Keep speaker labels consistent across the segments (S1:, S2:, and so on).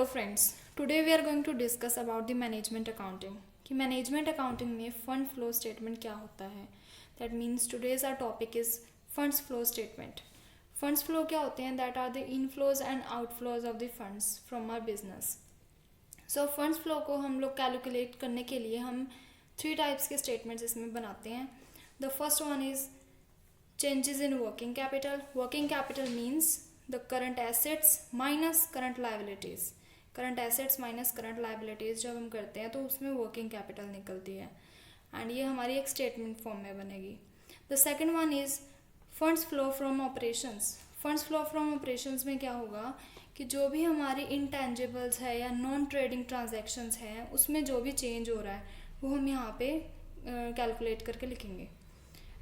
S1: Hello friends, today we are going to discuss about the management accounting कि management accounting में fund flow statement क्या होता है. That means today's our topic is funds flow statement. Funds flow क्या होते हैं? That are the inflows and outflows of the funds from our business. So funds flow को हम लोग कैलकुलेट करने के लिए हम 3 टाइप्स के स्टेटमेंट्स इसमें बनाते हैं. The first one is changes in working capital. Working capital means the current assets minus current liabilities. current assets minus current liabilities जब हम करते हैं तो उसमें working capital निकलती है एंड ये हमारी एक स्टेटमेंट फॉर्म में बनेगी. The second one is funds flow from operations. Funds flow from operations में क्या होगा कि जो भी हमारी इंटेंजिबल्स है या नॉन ट्रेडिंग ट्रांजेक्शन्स हैं उसमें जो भी चेंज हो रहा है वो हम यहाँ पे कैलकुलेट करके लिखेंगे.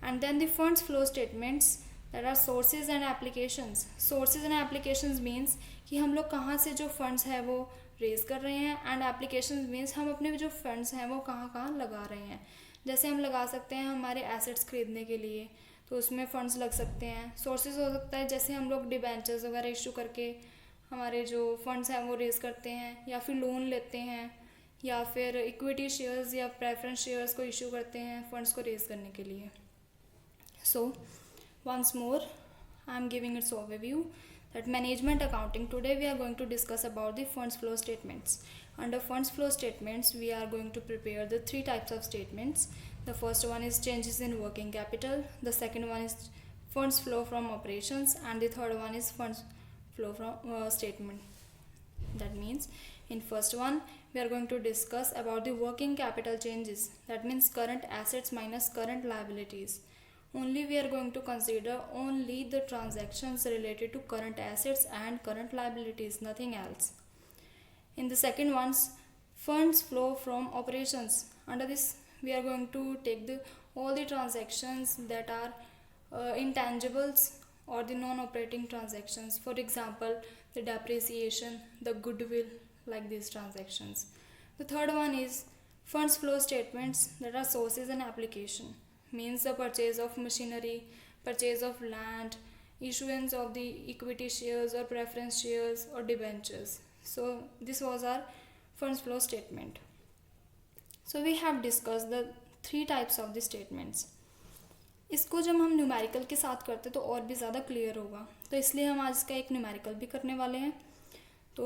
S1: And then the funds flow statements that are sources and applications. Sources and applications means कि हम लोग कहाँ से जो funds है वो raise कर रहे हैं and applications means हम अपने जो funds हैं वो कहाँ कहाँ लगा रहे हैं. जैसे हम लगा सकते हैं हमारे assets खरीदने के लिए तो उसमें funds लग सकते हैं. Sources हो सकता है जैसे हम लोग debentures वगैरह issue करके हमारे जो funds हैं वो raise करते हैं या फिर loan लेते हैं या फिर equity shares या preference shares को issue करते हैं funds को raise करने के लिए. So once more I am giving its overview that management accounting. Today we are going to discuss about the funds flow statements. Under funds flow statements we are going to prepare the 3 types of statements. The first one is changes in working capital, the second one is funds flow from operations, and the third one is funds flow from statement. That means in first one we are going to discuss about the working capital changes. That means current assets minus current liabilities. Only we are going to consider only the transactions related to current assets and current liabilities, nothing else. In the second one's funds flow from operations. Under this we are going to take all the transactions that are intangibles or the non-operating transactions. For example, the depreciation, the goodwill, like these transactions. The third one is funds flow statements that are sources and application. Means the purchase of machinery, purchase of land, issuance of the equity shares or preference shares or debentures. So this was our funds flow statement. So we have discussed the 3 types of the statements. इसको जब हम numerical के साथ करते तो और भी ज़्यादा क्लियर होगा, तो इसलिए हम आज इसका एक न्यूमेरिकल भी करने वाले हैं. तो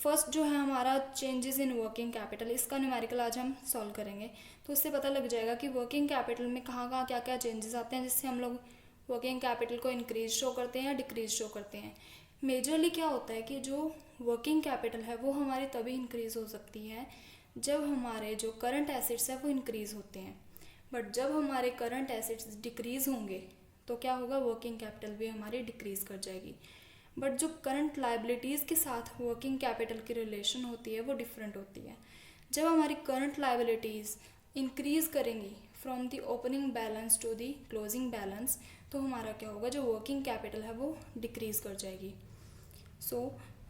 S1: फर्स्ट जो है हमारा चेंजेस इन वर्किंग कैपिटल, इसका न्यूमेरिकल आज हम सॉल्व करेंगे. तो उससे पता लग जाएगा कि वर्किंग कैपिटल में कहाँ कहाँ क्या क्या चेंजेस आते हैं जिससे हम लोग वर्किंग कैपिटल को इंक्रीज शो करते हैं या डिक्रीज शो करते हैं. मेजरली क्या होता है कि जो वर्किंग कैपिटल है वो हमारी तभी इंक्रीज हो सकती है जब हमारे जो करंट एसेट्स है वो इंक्रीज होते हैं. बट जब हमारे करंट एसेट्स डिक्रीज होंगे तो क्या होगा, वर्किंग कैपिटल भी हमारी डिक्रीज कर जाएगी. बट जो करंट लाइबिलिटीज़ के साथ वर्किंग कैपिटल की रिलेशन होती है वो डिफरेंट होती है. जब हमारी करंट लाइबिलिटीज़ इंक्रीज करेंगी from the opening balance to the closing balance तो हमारा क्या होगा, जो वर्किंग कैपिटल है वो डिक्रीज कर जाएगी. So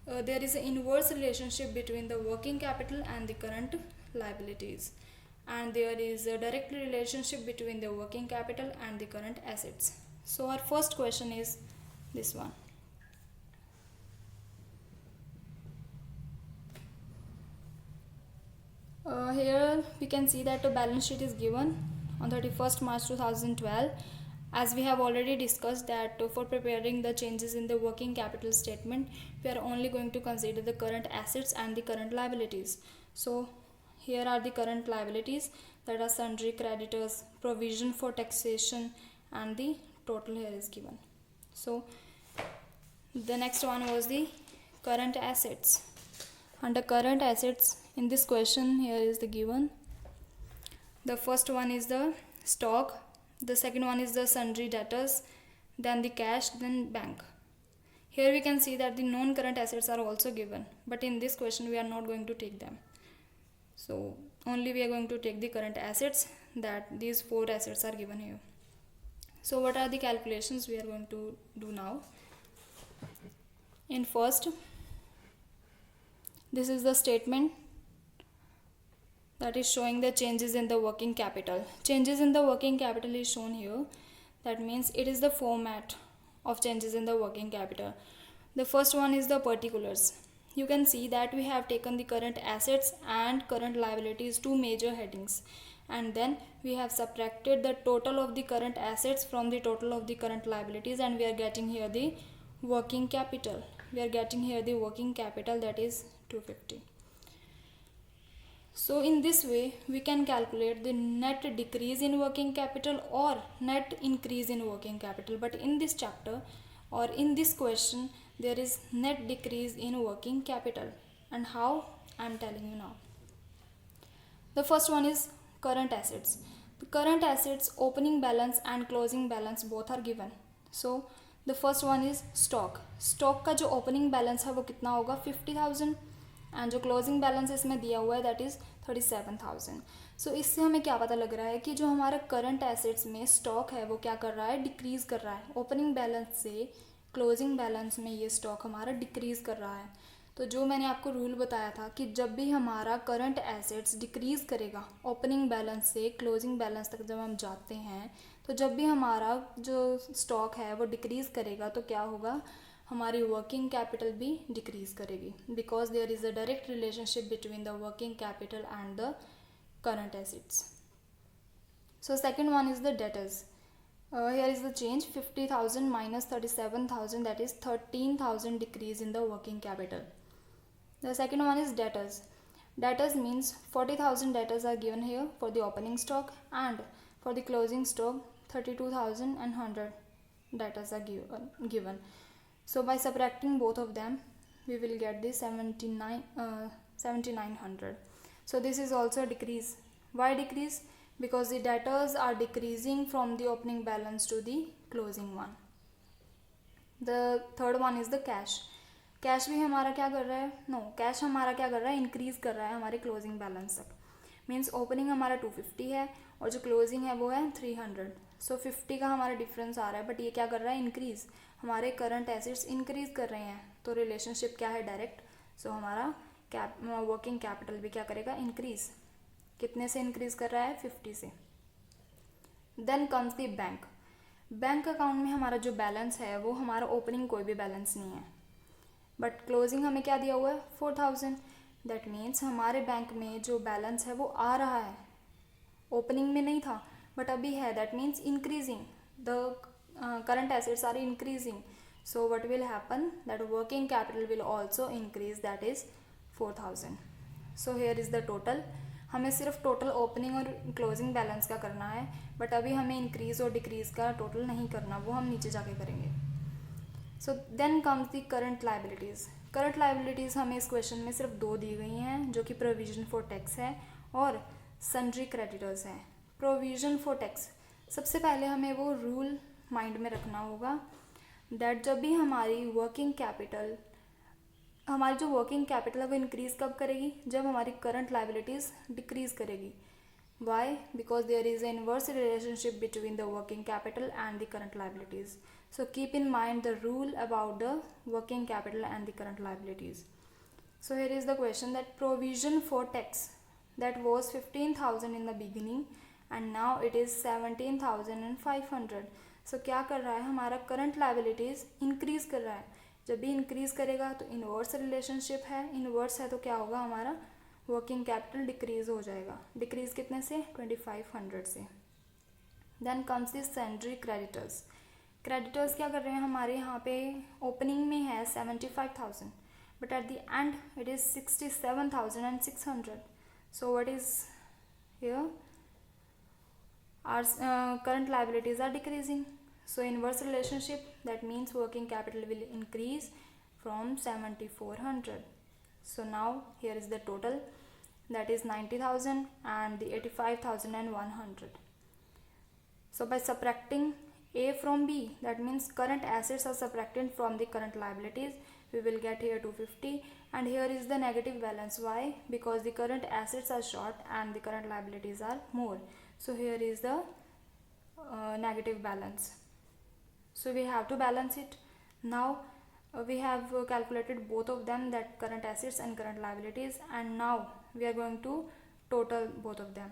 S1: there is a inverse relationship between the working capital and the current liabilities, and there is a direct relationship between the working capital and the current assets. So our first question is this one. Here we can see that a balance sheet is given on 31st March 2012. As we have already discussed that for preparing the changes in the working capital statement, we are only going to consider the current assets and the current liabilities. So here are the current liabilities, that are sundry creditors, provision for taxation, and the total here is given. So the next one was the current assets. Under current assets in this question here is the given. The first one is the stock, the second one is the sundry debtors, then the cash, then bank. Here we can see that the non-current assets are also given, but in this question we are not going to take them. So only we are going to take the current assets, that these 4 assets are given here. So what are the calculations we are going to do now? In first, this is the statement that is showing the changes in the working capital. Changes in the working capital is shown here. That means it is the format of changes in the working capital. The first one is the particulars. you can see that we have taken the current assets and current liabilities, two major headings, and then we have subtracted the total of the current assets from the total of the current liabilities, and we are getting here the working capital. We are getting here the working capital, that is 250. So in this way we can calculate the net decrease in working capital or net increase in working capital. But in this chapter or in this question there is net decrease in working capital. And how? I am telling you now. The first one is current assets. The current assets opening balance and closing balance both are given. So the first one is stock. Stock का जो opening balance है वो कितना होगा 50,000 and जो closing balance इसमें दिया हुआ है दैट इज़ 37,000. सो इससे हमें क्या पता लग रहा है कि जो हमारा करंट एसेट्स में स्टॉक है वो क्या कर रहा है, डिक्रीज़ कर रहा है. ओपनिंग बैलेंस से क्लोजिंग बैलेंस में ये स्टॉक हमारा डिक्रीज़ कर रहा है. तो जो मैंने आपको रूल बताया था कि जब भी हमारा करंट एसेट्स डिक्रीज़ करेगा ओपनिंग बैलेंस से क्लोजिंग बैलेंस तक जब हम जाते हैं, तो जब भी हमारा जो स्टॉक है वो डिक्रीज़ करेगा तो क्या होगा, हमारी वर्किंग कैपिटल भी डिक्रीज़ करेगी, because there is a direct relationship between the working capital and the current assets. So second one is the debtors. Here is the change 50,000 minus 37,000, that is 13,000 decrease in the working capital. The second one is debtors. Debtors means 40,000 debtors are given here for the opening stock, and for the closing stock 32,100 debtors are given. So by subtracting both of them we will get the 7,900. So this is also a decrease. Why decrease? Because the debtors are decreasing from the opening balance to the closing one. The third one is the cash. Cash भी हमारा क्या कर रहा है, cash हमारा क्या कर रहा है, इंक्रीज़ कर रहा है हमारे क्लोजिंग बैलेंस तक. मीन्स ओपनिंग हमारा 250 है और जो क्लोजिंग है वो है 300. सो 50 का हमारा डिफरेंस आ रहा है, बट ये क्या कर रहा है, इंक्रीज़. हमारे करंट एसेट्स इंक्रीज़ कर रहे हैं, तो रिलेशनशिप क्या है, डायरेक्ट. सो हमारा वर्किंग कैपिटल भी क्या करेगा, इंक्रीज़. कितने से इंक्रीज़ कर रहा है, 50 से. Then comes the bank. Bank account में हमारा जो बैलेंस है वो हमारा ओपनिंग कोई भी बैलेंस नहीं है, बट क्लोजिंग हमें क्या दिया हुआ है, 4,000. दैट मीन्स हमारे बैंक में जो बैलेंस है वो आ रहा है, ओपनिंग में नहीं था बट अभी है. That means increasing, the current assets are increasing. So what will happen, that working capital will also increase, that is 4,000. So here is the total. हमें सिर्फ टोटल ओपनिंग और क्लोजिंग बैलेंस का करना है, बट अभी हमें इंक्रीज़ और decrease का टोटल नहीं करना, वो हम नीचे जाके करेंगे. So then comes the current liabilities. Current liabilities हमें इस क्वेश्चन में सिर्फ दो दी गई हैं, जो कि प्रोविजन फॉर टैक्स है और सन्ड्री क्रेडिटर्स है. प्रोविजन फॉर टैक्स, सबसे पहले हमें वो रूल माइंड में रखना होगा दैट जब भी हमारी वर्किंग कैपिटल, हमारी जो वर्किंग कैपिटल है वो इंक्रीज़ कब करेगी, जब हमारी करंट लाइबिलिटीज़ डिक्रीज़ करेगी. Why? Because there is an inverse relationship between the working capital and the current liabilities. So keep in mind the rule about the working capital and the current liabilities. So here is the question that provision for tax that was 15,000 in the beginning and now it is 17,500. So क्या कर रहा है, हमारा current liabilities increase कर रहा है. जब भी increase करेगा तो inverse relationship है, inverse है तो क्या होगा, हमारा working capital decrease हो जाएगा. decrease कितने से, 2,500 से. Then comes the sundry creditors. Creditors क्या कर रहे हैं, हमारे यहाँ पे ओपनिंग में है 75,000 but at the end it is 67,600. So what is here, our current liabilities are decreasing. So inverse relationship, that means working capital will increase from 7,400. So now here is the total, that is 90,000 and the 85,100. So by subtracting A from B, that means current assets are subtracted from the current liabilities, we will get here 250, and here is the negative balance. Why? Because the current assets are short and the current liabilities are more. So here is the negative balance. So we have to balance it. Now we have calculated both of them, that current assets and current liabilities, and now we are going to total both of them.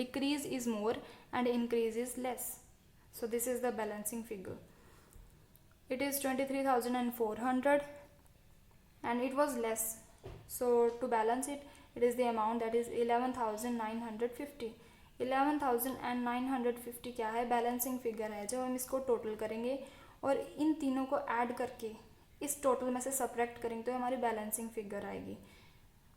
S1: Decrease is more and increase is less. So this is the balancing figure. It is 23,400 and it was less. So to balance it, it is the amount that is 11,950. 11,950 क्या है, balancing figure है. जब हम इसको total करेंगे और इन तीनों को ऐड करके इस टोटल में से सब्ट्रैक्ट करेंगे तो हमारी बैलेंसिंग फिगर आएगी.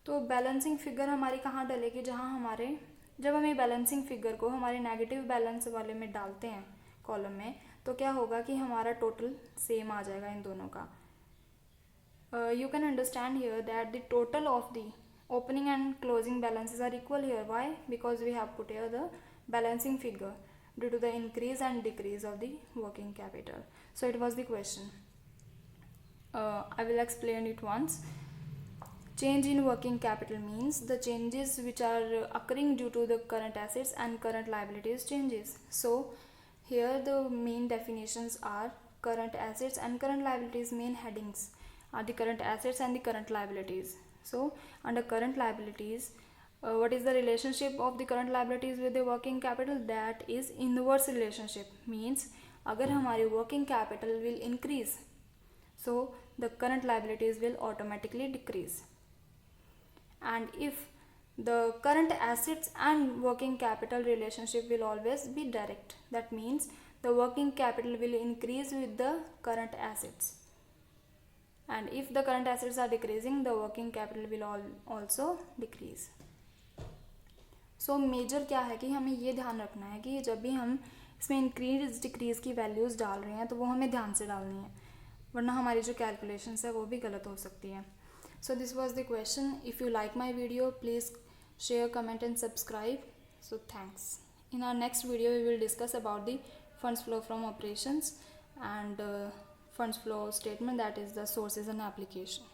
S1: तो बैलेंसिंग फिगर हमारी कहाँ डलेगी, जहाँ हमारे, जब हम ये बैलेंसिंग फिगर को हमारे नेगेटिव बैलेंस वाले में डालते हैं कॉलम में, तो क्या होगा कि हमारा टोटल सेम आ जाएगा इन दोनों का. You can understand here that the total of the opening and closing balances are equal here. Why? Because we have put here the balancing figure due to the increase and decrease of the working capital. So it was the question. I will explain it once. Change in working capital means the changes which are occurring due to the current assets and current liabilities changes. So here the main definitions are current assets and current liabilities. Main headings are the current assets and the current liabilities. So under current liabilities, what is the relationship of the current liabilities with the working capital? That is inverse relationship. Means अगर हमारी working capital will increase, so the current liabilities will automatically decrease. And if the current assets and working capital relationship will always be direct, that means the working capital will increase with the current assets, and if the current assets are decreasing, the working capital will also decrease. So major क्या है कि हमें ये ध्यान रखना है कि जब भी हम इसमें इंक्रीज डिक्रीज की वैल्यूज़ डाल रहे हैं तो वो हमें ध्यान से डालनी है, वरना हमारी जो कैलकुलेशंस है वो भी गलत हो सकती है. So this was the question. If you like my video, please share, comment and subscribe. So thanks. In our next video, we will discuss about the funds flow from operations and funds flow statement, that is the sources and application.